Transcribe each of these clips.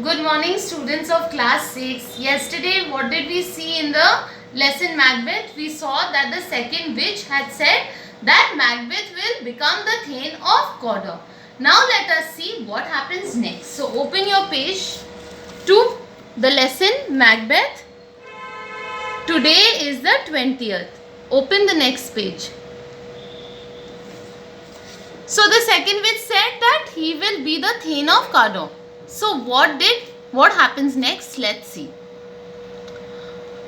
Good morning, students of class 6. Yesterday, what did we see in the lesson Macbeth? We saw that the second witch had said that Macbeth will become the Thane of Cawdor. Now let us see what happens next. So open your page to the lesson Macbeth. Today is the 20th. Open the next page. So the second witch said that he will be the Thane of Cawdor. So what happens next? Let's see.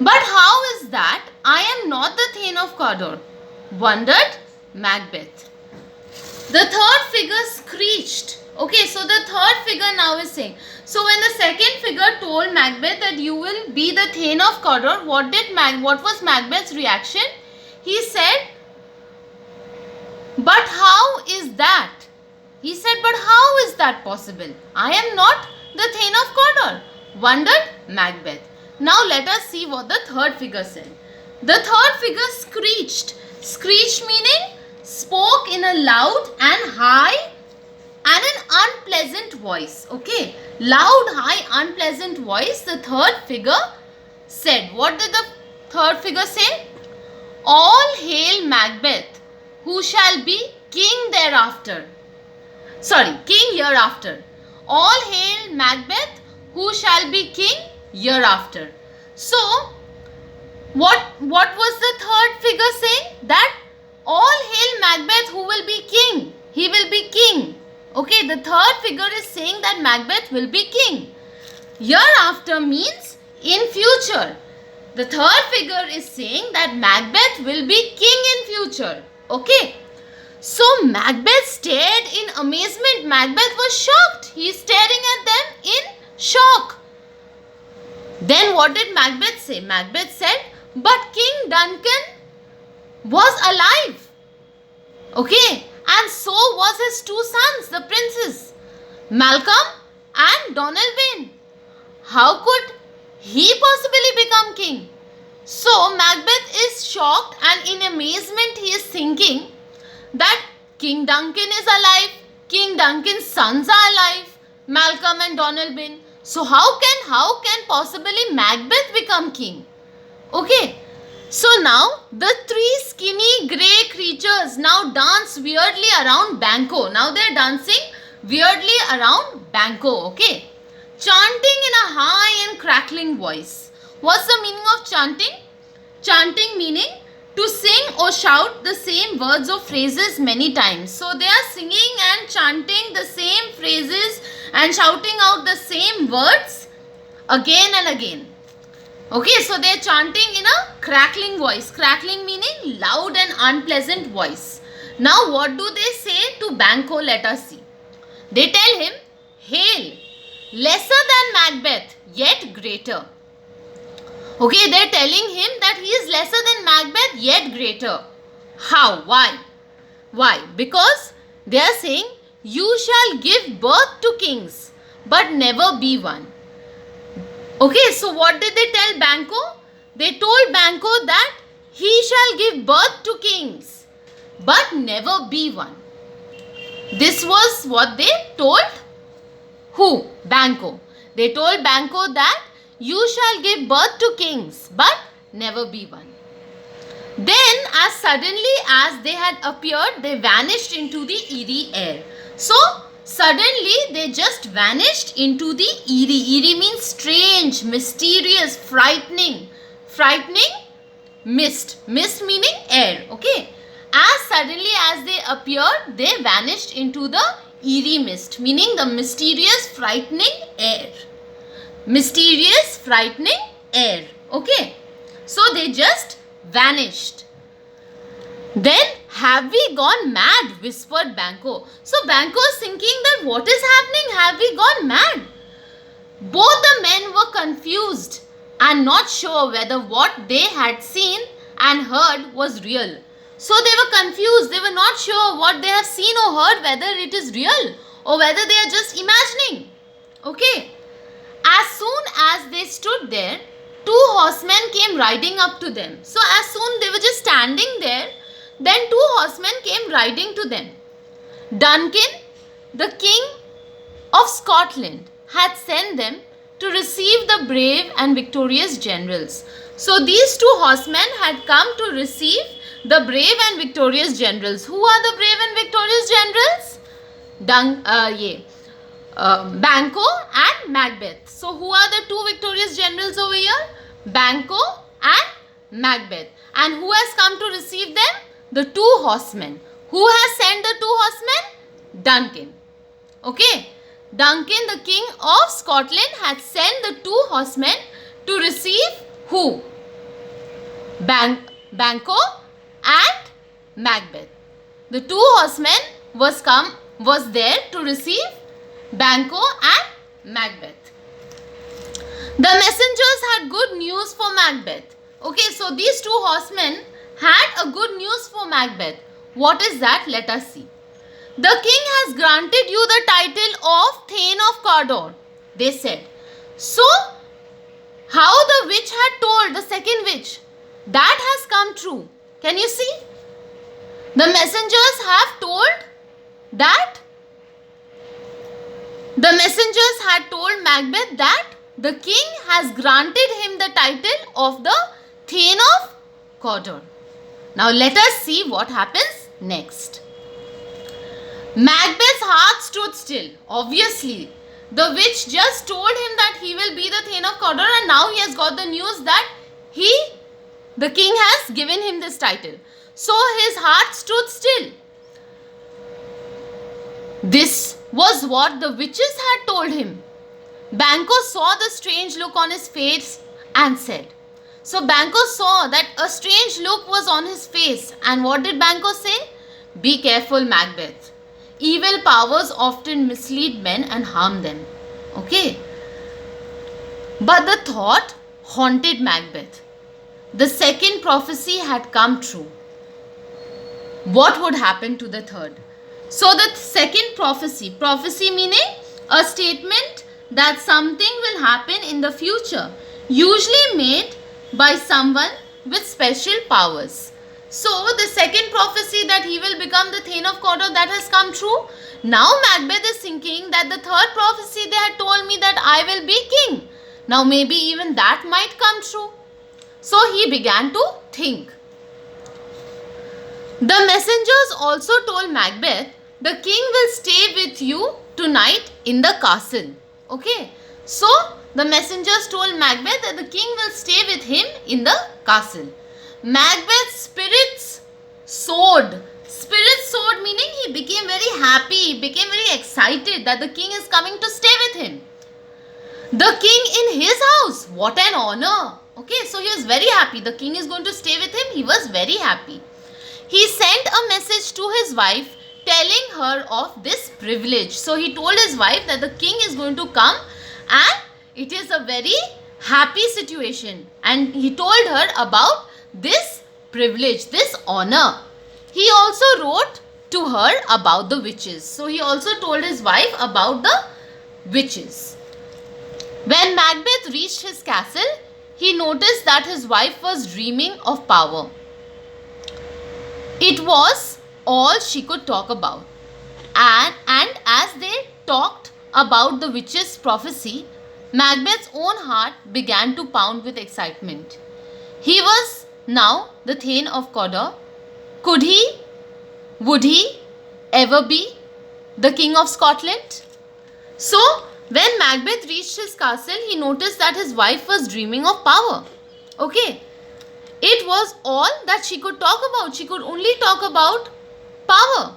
But how is that? I am not the Thane of Cawdor, wondered Macbeth. The third figure screeched. Okay, so the third figure now is saying. So when the second figure told Macbeth that you will be the Thane of Cawdor, what was Macbeth's reaction? He said, but how is that? He said, but how is that possible? I am not the Thane of Cawdor, wondered Macbeth. Now let us see what the third figure said. The third figure screeched. Screeched meaning spoke in a loud and high and an unpleasant voice. Okay, loud, high, unpleasant voice. The third figure said. What did the third figure say? All hail Macbeth, who shall be king thereafter. King hereafter. All hail Macbeth, who shall be king hereafter. So, what was the third figure saying? That all hail Macbeth, who will be king. He will be king. Okay, the third figure is saying that Macbeth will be king. Hereafter means in future. The third figure is saying that Macbeth will be king in future. Okay. So Macbeth stared in amazement. Macbeth was shocked. He is staring at them in shock. Then what did Macbeth say? Macbeth said, but King Duncan was alive. Okay. And so was his two sons, the princes, Malcolm and Donalbain. How could he possibly become king? So Macbeth is shocked and in amazement he is thinking that King Duncan is alive, King Duncan's sons are alive, Malcolm and Donalbain. So how can possibly Macbeth become king? Okay. So now the three skinny grey creatures now dance weirdly around Banquo. Now they are dancing weirdly around Banquo. Okay. Chanting in a high and crackling voice. What's the meaning of chanting? Chanting meaning to sing or shout the same words or phrases many times. So they are singing and chanting the same phrases and shouting out the same words again and again. Okay, so they are chanting in a crackling voice. Crackling meaning loud and unpleasant voice. Now what do they say to Banquo? Let us see. They tell him, hail, lesser than Macbeth, yet greater. Okay, they are telling him that he is lesser than Macbeth, yet greater. How? Why? Why? Because they are saying, you shall give birth to kings, but never be one. Okay, so what did they tell Banquo? They told Banquo that he shall give birth to kings, but never be one. This was what they told who? Banquo. They told Banquo that you shall give birth to kings, but never be one. Then, as suddenly as they had appeared, they vanished into the eerie air. So, suddenly they just vanished into the eerie. Eerie means strange, mysterious, frightening. Frightening mist. Mist meaning air. Okay. As suddenly as they appeared, they vanished into the eerie mist, meaning the mysterious, frightening air. Mysterious, frightening air. Okay. So they just vanished. Then, have we gone mad? Whispered Banquo. So Banquo is thinking that what is happening? Have we gone mad? Both the men were confused and not sure whether what they had seen and heard was real. So they were confused. They were not sure what they have seen or heard, whether it is real or whether they are just imagining. Okay. As soon as they stood there, two horsemen came riding up to them. So as soon they were just standing there, then two horsemen came riding to them. Duncan, the king of Scotland, had sent them to receive the brave and victorious generals. So these two horsemen had come to receive the brave and victorious generals. Who are the brave and victorious generals? Banquo and Macbeth. So who are the two victorious generals over here? Banquo and Macbeth. And who has come to receive them? The two horsemen. Who has sent the two horsemen? Duncan. Okay. Duncan, the king of Scotland, had sent the two horsemen to receive who? Banquo and Macbeth. The two horsemen was there to receive Banquo and Macbeth. The messengers had good news for Macbeth. Okay, so these two horsemen had a good news for Macbeth. What is that? Let us see. The king has granted you the title of Thane of Cawdor, they said. So, how the witch had told, the second witch, that has come true. Can you see? The messengers have told that the messengers had told Macbeth that the king has granted him the title of the Thane of Cawdor. Now let us see what happens next. Macbeth's heart stood still. Obviously, the witch just told him that he will be the Thane of Cawdor, and now he has got the news that the king has given him this title. So his heart stood still. This was what the witches had told him. Banquo saw the strange look on his face and said. So Banquo saw that a strange look was on his face. And what did Banquo say? Be careful, Macbeth. Evil powers often mislead men and harm them. Okay. But the thought haunted Macbeth. The second prophecy had come true. What would happen to the third? So the second prophecy meaning a statement that something will happen in the future, usually made by someone with special powers. So the second prophecy that he will become the Thane of Cawdor, that has come true. Now Macbeth is thinking that the third prophecy they had told me that I will be king. Now maybe even that might come true. So he began to think. The messengers also told Macbeth, the king will stay with you tonight in the castle. Okay. So the messengers told Macbeth that the king will stay with him in the castle. Macbeth's spirits soared. Spirits soared meaning he became very happy, he became very excited that the king is coming to stay with him. The king in his house. What an honor. Okay, so he was very happy. The king is going to stay with him. He was very happy. He sent a message to his wife telling her of this privilege. So he told his wife that the king is going to come and it is a very happy situation. And he told her about this privilege, this honor. He also wrote to her about the witches. So he also told his wife about the witches. When Macbeth reached his castle, he noticed that his wife was dreaming of power. It was all she could talk about. And as they talked about the witch's prophecy, Macbeth's own heart began to pound with excitement. He was now the Thane of Cawdor. Would he ever be the King of Scotland? So, when Macbeth reached his castle, he noticed that his wife was dreaming of power. Okay. It was all that she could talk about. She could only talk about power.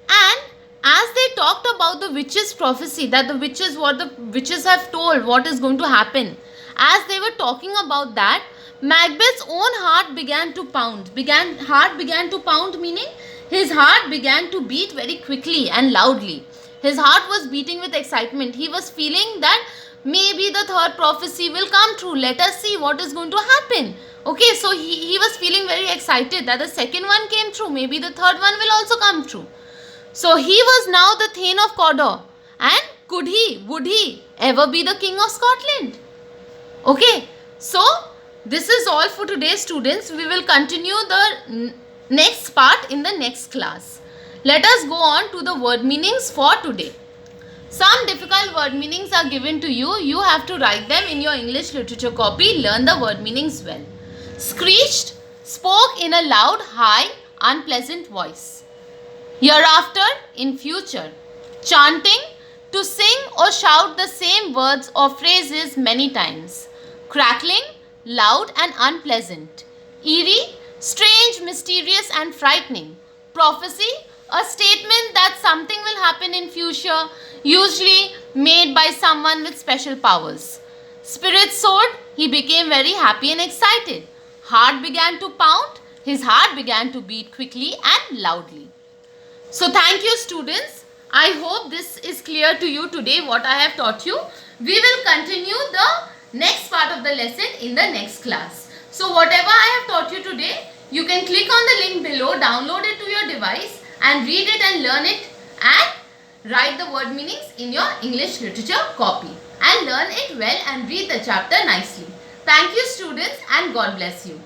And as they talked about the witches' prophecy, that the witches have told what is going to happen. As they were talking about that, Macbeth's own heart began to pound. Heart began to pound meaning his heart began to beat very quickly and loudly. His heart was beating with excitement. He was feeling that maybe the third prophecy will come true. Let us see what is going to happen. Okay, so he was feeling very excited that the second one came true. Maybe the third one will also come true. So he was now the Thane of Cawdor. And would he ever be the King of Scotland? Okay, so this is all for today, students. We will continue the next part in the next class. Let us go on to the word meanings for today. Some difficult word meanings are given to you. You have to write them in your English literature copy. Learn the word meanings well. Screeched, spoke in a loud, high, unpleasant voice. Hereafter, in future. Chanting, to sing or shout the same words or phrases many times. Crackling, loud and unpleasant. Eerie, strange, mysterious and frightening. Prophecy, a statement that something will happen in future, usually made by someone with special powers. Spirit soared, he became very happy and excited. Heart began to pound, his heart began to beat quickly and loudly. So thank you students. I hope this is clear to you today what I have taught you. We will continue the next part of the lesson in the next class. So whatever I have taught you today, you can click on the link below, download it to your device and read it and learn it and write the word meanings in your English literature copy and learn it well and read the chapter nicely. Thank you students and God bless you.